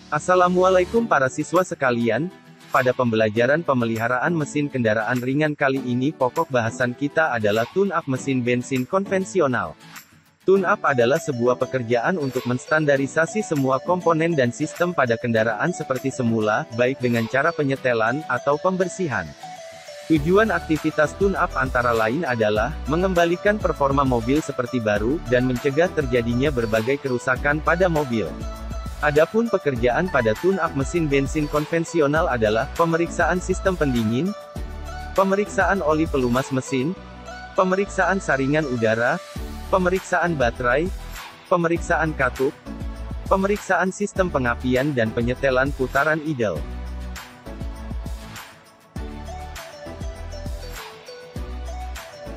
Assalamualaikum para siswa sekalian. Pada pembelajaran pemeliharaan mesin kendaraan ringan kali ini pokok bahasan kita adalah tune-up mesin bensin konvensional. Tune-up adalah sebuah pekerjaan untuk menstandarisasi semua komponen dan sistem pada kendaraan seperti semula, baik dengan cara penyetelan atau pembersihan. Tujuan aktivitas tune-up antara lain adalah mengembalikan performa mobil seperti baru dan mencegah terjadinya berbagai kerusakan pada mobil. Adapun pekerjaan pada tune-up mesin bensin konvensional adalah pemeriksaan sistem pendingin, pemeriksaan oli pelumas mesin, pemeriksaan saringan udara, pemeriksaan baterai, pemeriksaan katup, pemeriksaan sistem pengapian dan penyetelan putaran idle.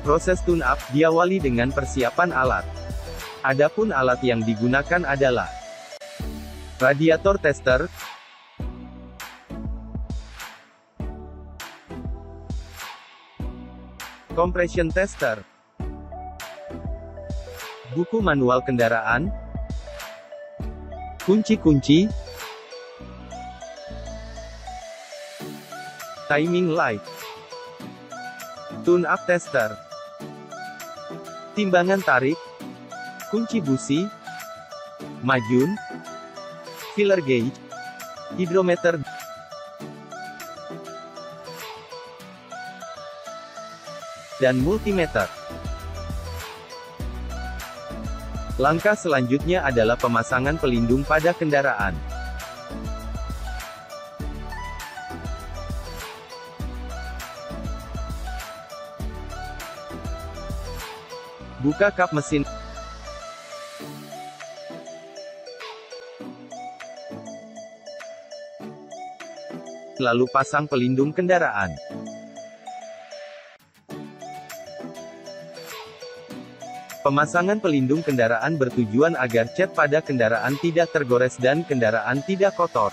Proses tune-up diawali dengan persiapan alat. Adapun alat yang digunakan adalah radiator tester, compression tester, buku manual kendaraan, kunci-kunci, timing light, tune-up tester, timbangan tarik, kunci busi, majun, filler gauge, hidrometer, dan multimeter. Langkah selanjutnya adalah pemasangan pelindung pada kendaraan. Buka kap mesin. Lalu pasang pelindung kendaraan. Pemasangan pelindung kendaraan bertujuan agar cat pada kendaraan tidak tergores dan kendaraan tidak kotor.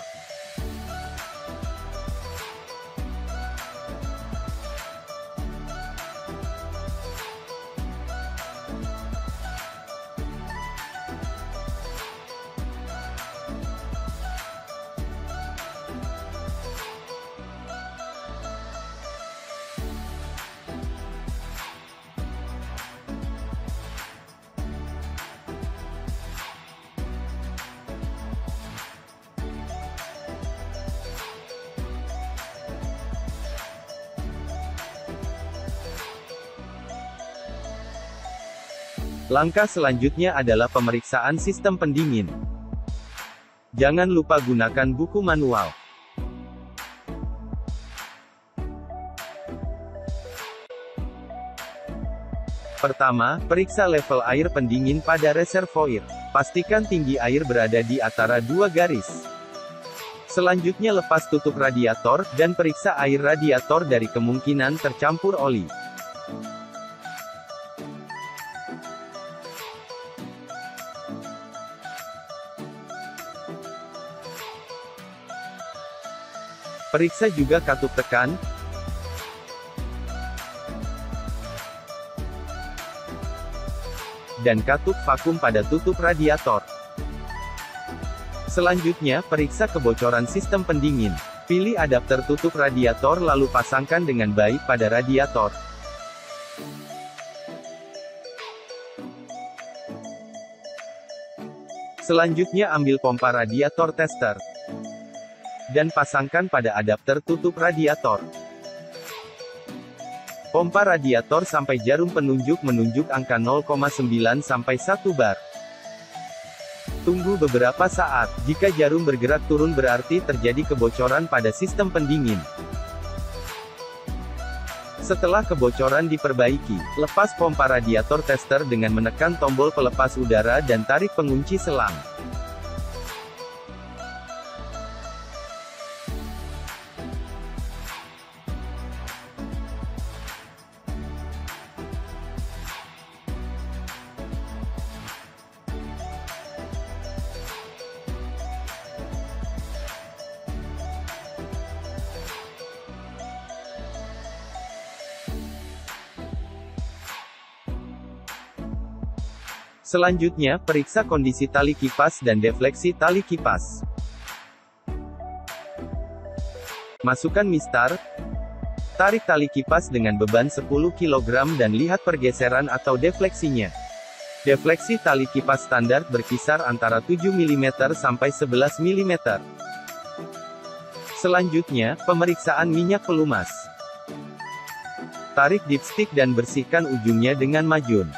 Langkah selanjutnya adalah pemeriksaan sistem pendingin. Jangan lupa gunakan buku manual. Pertama, periksa level air pendingin pada reservoir. Pastikan tinggi air berada di antara dua garis. Selanjutnya lepas tutup radiator, dan periksa air radiator dari kemungkinan tercampur oli. Periksa juga katup tekan, dan katup vakum pada tutup radiator. Selanjutnya, periksa kebocoran sistem pendingin. Pilih adapter tutup radiator lalu pasangkan dengan baik pada radiator. Selanjutnya ambil pompa radiator tester dan pasangkan pada adapter tutup radiator. Pompa radiator sampai jarum penunjuk menunjuk angka 0,9 sampai 1 bar. Tunggu beberapa saat. Jika jarum bergerak turun berarti terjadi kebocoran pada sistem pendingin. Setelah kebocoran diperbaiki, lepas pompa radiator tester dengan menekan tombol pelepas udara dan tarik pengunci selang. Selanjutnya, periksa kondisi tali kipas dan defleksi tali kipas. Masukkan mistar. Tarik tali kipas dengan beban 10 kg dan lihat pergeseran atau defleksinya. Defleksi tali kipas standar berkisar antara 7 mm sampai 11 mm. Selanjutnya, pemeriksaan minyak pelumas. Tarik dipstick dan bersihkan ujungnya dengan majun.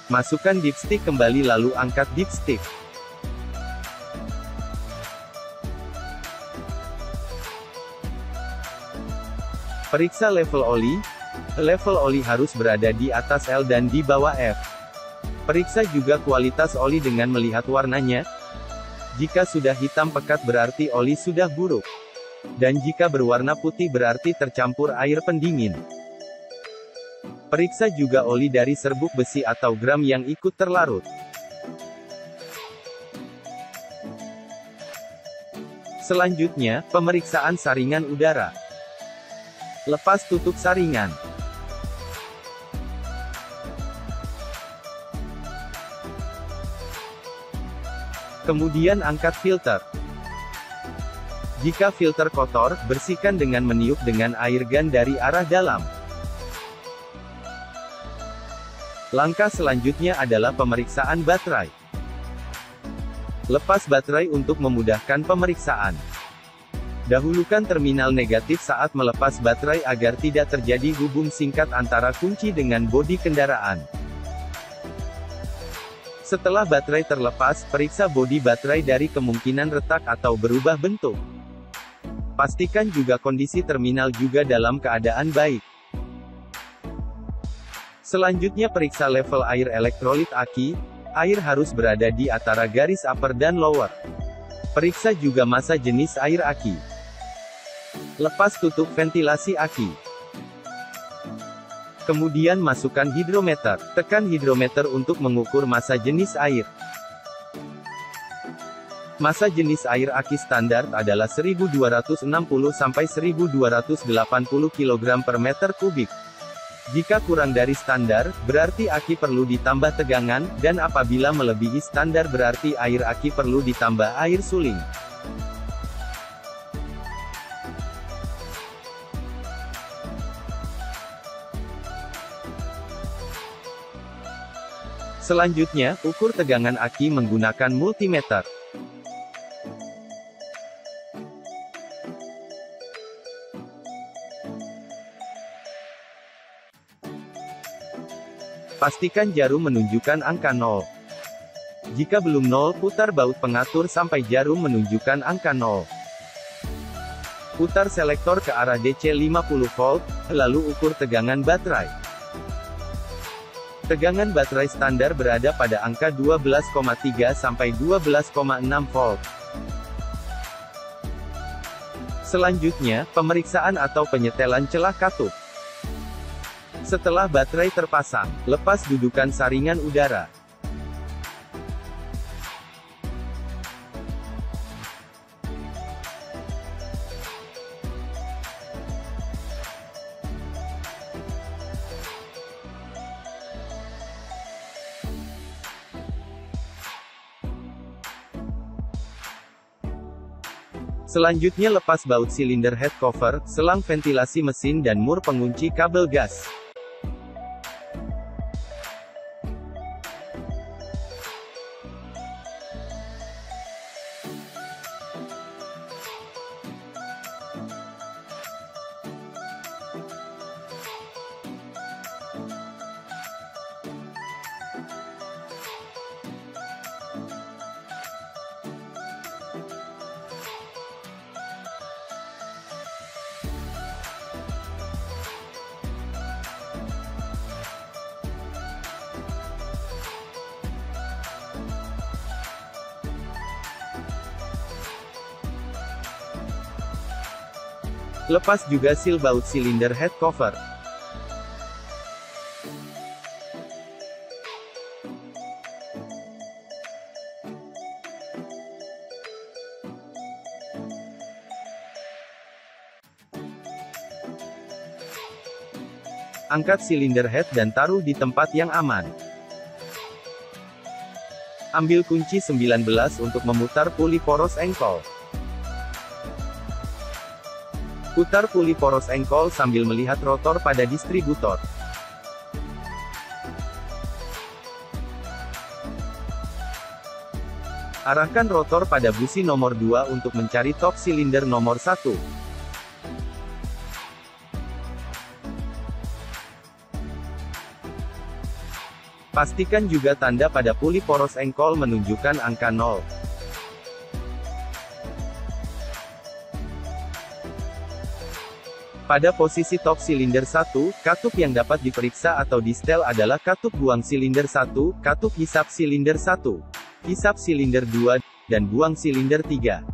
Masukkan dipstick kembali lalu angkat dipstick. Periksa level oli. Level oli harus berada di atas L dan di bawah F. Periksa juga kualitas oli dengan melihat warnanya. Jika sudah hitam pekat berarti oli sudah buruk. Dan jika berwarna putih berarti tercampur air pendingin. Periksa juga oli dari serbuk besi atau gram yang ikut terlarut. Selanjutnya, pemeriksaan saringan udara. Lepas tutup saringan. Kemudian angkat filter. Jika filter kotor, bersihkan dengan meniup dengan air gun dari arah dalam. Langkah selanjutnya adalah pemeriksaan baterai. Lepas baterai untuk memudahkan pemeriksaan. Dahulukan terminal negatif saat melepas baterai agar tidak terjadi hubung singkat antara kunci dengan bodi kendaraan. Setelah baterai terlepas, periksa bodi baterai dari kemungkinan retak atau berubah bentuk. Pastikan juga kondisi terminal juga dalam keadaan baik. Selanjutnya periksa level air elektrolit aki. Air harus berada di antara garis upper dan lower. Periksa juga massa jenis air aki. Lepas tutup ventilasi aki. Kemudian masukkan hidrometer. Tekan hidrometer untuk mengukur massa jenis air. Massa jenis air aki standar adalah 1260 sampai 1280 kg per meter kubik. Jika kurang dari standar, berarti aki perlu ditambah tegangan, dan apabila melebihi standar berarti air aki perlu ditambah air suling. Selanjutnya, ukur tegangan aki menggunakan multimeter. Pastikan jarum menunjukkan angka 0. Jika belum 0, putar baut pengatur sampai jarum menunjukkan angka 0. Putar selektor ke arah DC 50 volt, lalu ukur tegangan baterai. Tegangan baterai standar berada pada angka 12,3 sampai 12,6 volt. Selanjutnya, pemeriksaan atau penyetelan celah katup. Setelah baterai terpasang, lepas dudukan saringan udara. Selanjutnya lepas baut silinder head cover, selang ventilasi mesin dan mur pengunci kabel gas. Lepas juga seal baut silinder head cover. Angkat silinder head dan taruh di tempat yang aman. Ambil kunci 19 untuk memutar puli poros engkol. Putar puli poros engkol sambil melihat rotor pada distributor. Arahkan rotor pada busi nomor 2 untuk mencari top silinder nomor 1. Pastikan juga tanda pada puli poros engkol menunjukkan angka 0. Pada posisi top silinder 1, katup yang dapat diperiksa atau disetel adalah katup buang silinder 1, katup hisap silinder 1, hisap silinder 2, dan buang silinder 3.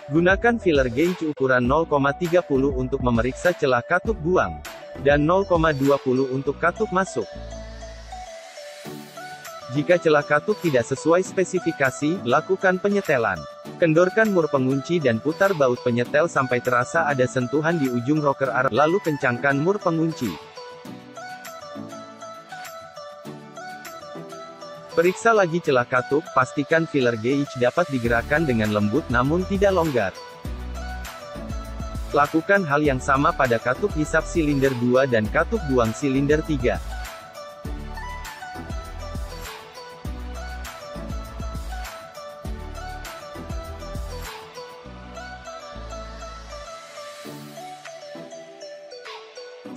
Gunakan filler gauge ukuran 0,30 untuk memeriksa celah katup buang, dan 0,20 untuk katup masuk. Jika celah katup tidak sesuai spesifikasi, lakukan penyetelan. Kendorkan mur pengunci dan putar baut penyetel sampai terasa ada sentuhan di ujung rocker arm, lalu kencangkan mur pengunci. Periksa lagi celah katup, pastikan filler gauge dapat digerakkan dengan lembut namun tidak longgar. Lakukan hal yang sama pada katup hisap silinder 2 dan katup buang silinder 3.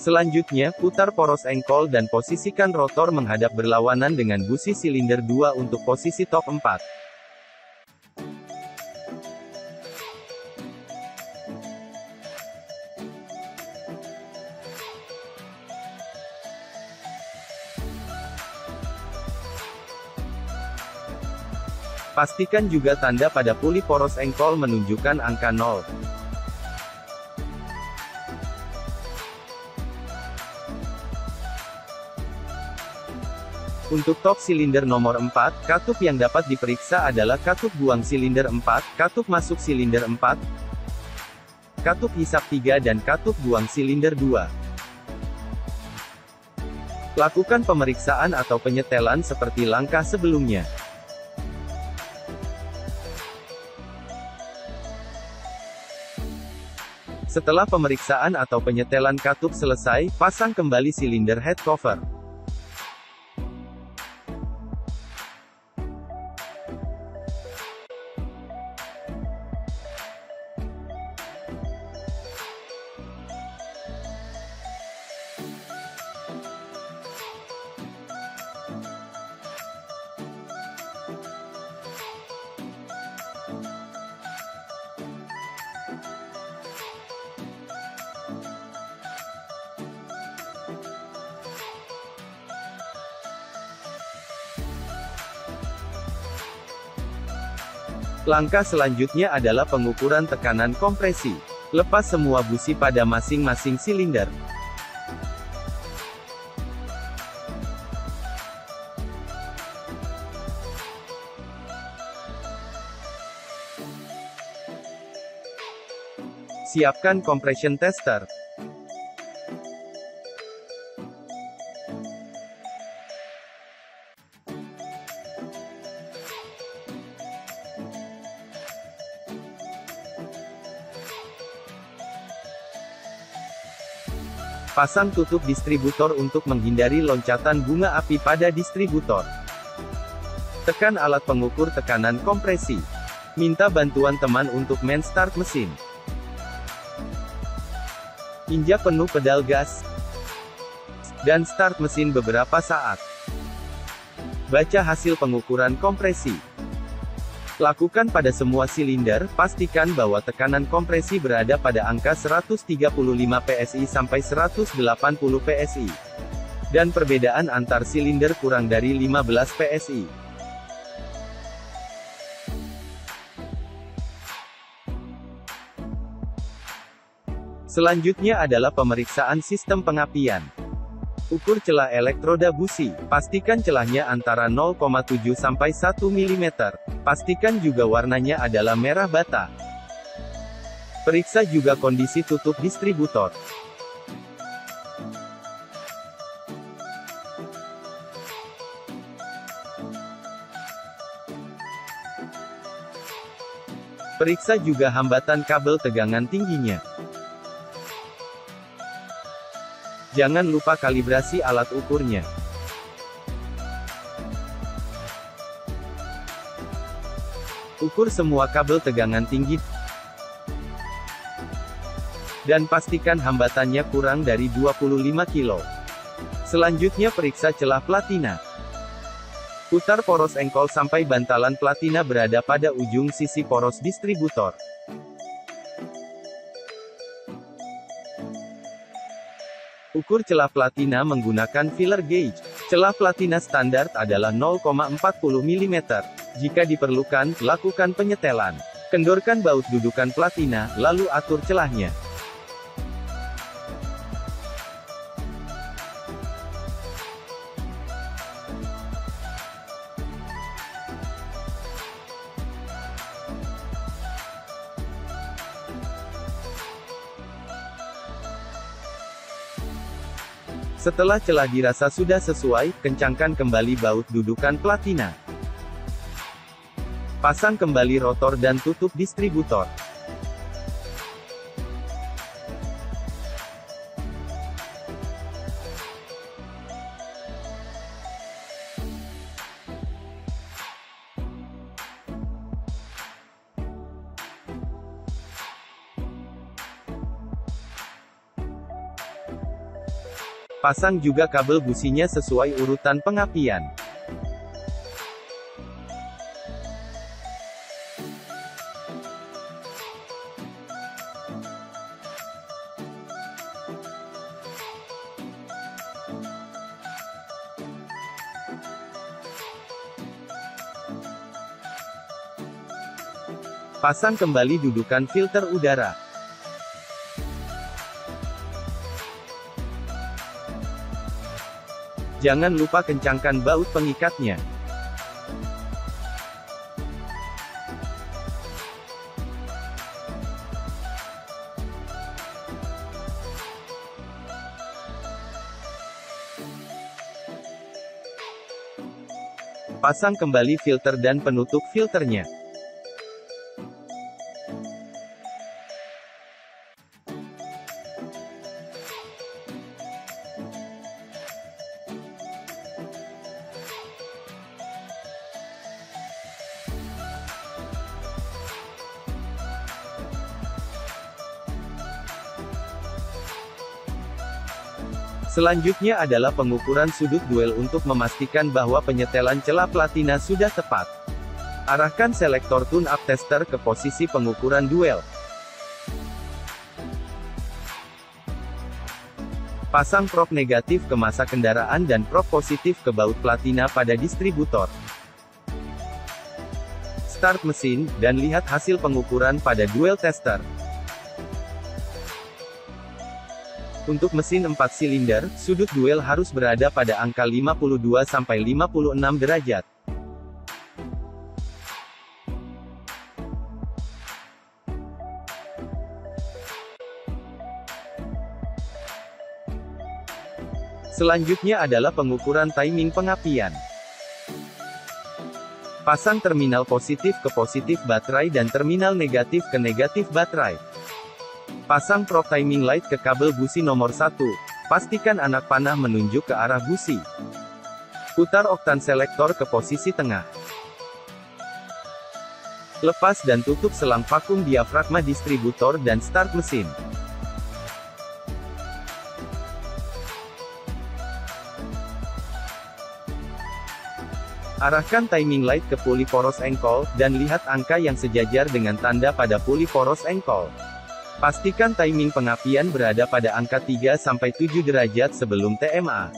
Selanjutnya, putar poros engkol dan posisikan rotor menghadap berlawanan dengan busi silinder 2 untuk posisi top 4. Pastikan juga tanda pada puli poros engkol menunjukkan angka 0. Untuk top silinder nomor 4, katup yang dapat diperiksa adalah katup buang silinder 4, katup masuk silinder 4, katup hisap 3 dan katup buang silinder 2. Lakukan pemeriksaan atau penyetelan seperti langkah sebelumnya. Setelah pemeriksaan atau penyetelan katup selesai, pasang kembali silinder head cover. Langkah selanjutnya adalah pengukuran tekanan kompresi. Lepas semua busi pada masing-masing silinder. Siapkan compression tester. Pasang tutup distributor untuk menghindari loncatan bunga api pada distributor. Tekan alat pengukur tekanan kompresi. Minta bantuan teman untuk main start mesin. Injak penuh pedal gas. Dan start mesin beberapa saat. Baca hasil pengukuran kompresi. Lakukan pada semua silinder, pastikan bahwa tekanan kompresi berada pada angka 135 PSI sampai 180 PSI. Dan perbedaan antar silinder kurang dari 15 PSI. Selanjutnya adalah pemeriksaan sistem pengapian. Ukur celah elektroda busi. Pastikan celahnya antara 0,7 sampai 1 mm. Pastikan juga warnanya adalah merah bata. Periksa juga kondisi tutup distributor. Periksa juga hambatan kabel tegangan tingginya. Jangan lupa kalibrasi alat ukurnya. Ukur semua kabel tegangan tinggi. Dan pastikan hambatannya kurang dari 25 kilo. Selanjutnya periksa celah platina. Putar poros engkol sampai bantalan platina berada pada ujung sisi poros distributor. Ukur celah platina menggunakan filler gauge. Celah platina standar adalah 0,40 mm. Jika diperlukan, lakukan penyetelan. Kendorkan baut dudukan platina, lalu atur celahnya. Setelah celah dirasa sudah sesuai, kencangkan kembali baut dudukan platina. Pasang kembali rotor dan tutup distributor. Pasang juga kabel businya sesuai urutan pengapian. Pasang kembali dudukan filter udara. Jangan lupa kencangkan baut pengikatnya. Pasang kembali filter dan penutup filternya. Selanjutnya adalah pengukuran sudut duel untuk memastikan bahwa penyetelan celah platina sudah tepat. Arahkan selektor tune-up tester ke posisi pengukuran duel. Pasang probe negatif ke masa kendaraan dan probe positif ke baut platina pada distributor. Start mesin, dan lihat hasil pengukuran pada duel tester. Untuk mesin 4 silinder, sudut duel harus berada pada angka 52–56 derajat. Selanjutnya adalah pengukuran timing pengapian. Pasang terminal positif ke positif baterai dan terminal negatif ke negatif baterai. Pasang probe timing light ke kabel busi nomor 1. Pastikan anak panah menunjuk ke arah busi. Putar oktan selektor ke posisi tengah. Lepas dan tutup selang vakum diafragma distributor dan start mesin. Arahkan timing light ke puli poros engkol, dan lihat angka yang sejajar dengan tanda pada puli poros engkol. Pastikan timing pengapian berada pada angka 3–7 derajat sebelum TMA.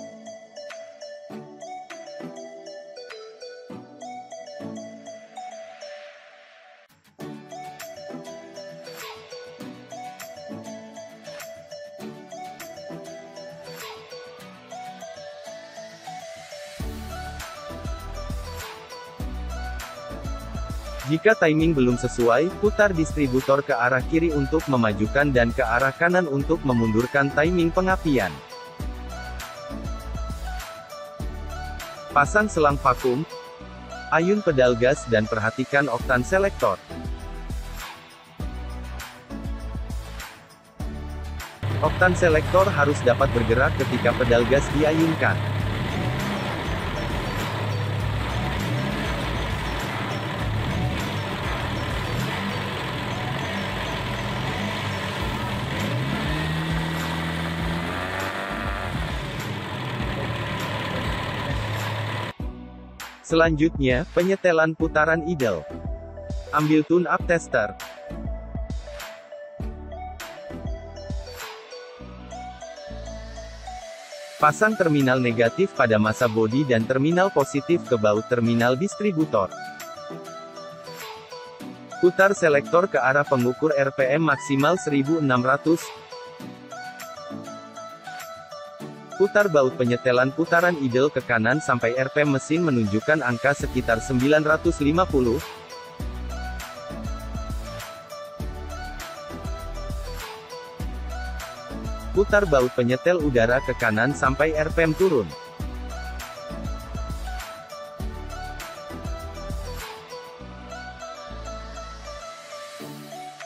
Jika timing belum sesuai, putar distributor ke arah kiri untuk memajukan dan ke arah kanan untuk memundurkan timing pengapian. Pasang selang vakum, ayun pedal gas dan perhatikan oktan selektor. Oktan selektor harus dapat bergerak ketika pedal gas diayunkan. Selanjutnya, penyetelan putaran idle. Ambil tune-up tester. Pasang terminal negatif pada massa bodi dan terminal positif ke baut terminal distributor. Putar selektor ke arah pengukur RPM maksimal 1600. Putar baut penyetelan putaran idle ke kanan sampai RPM mesin menunjukkan angka sekitar 950. Putar baut penyetel udara ke kanan sampai RPM turun.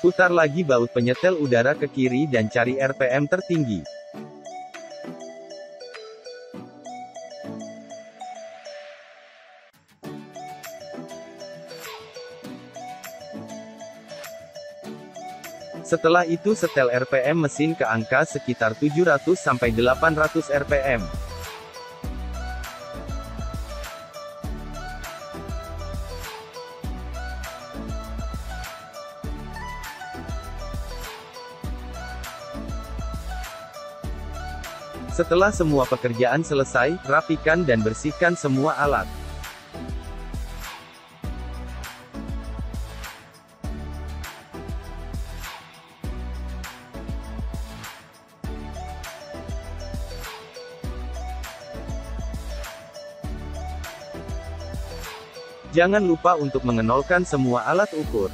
Putar lagi baut penyetel udara ke kiri dan cari RPM tertinggi. Setelah itu setel RPM mesin ke angka sekitar 700-800 RPM. Setelah semua pekerjaan selesai, rapikan dan bersihkan semua alat. Jangan lupa untuk mengenolkan semua alat ukur.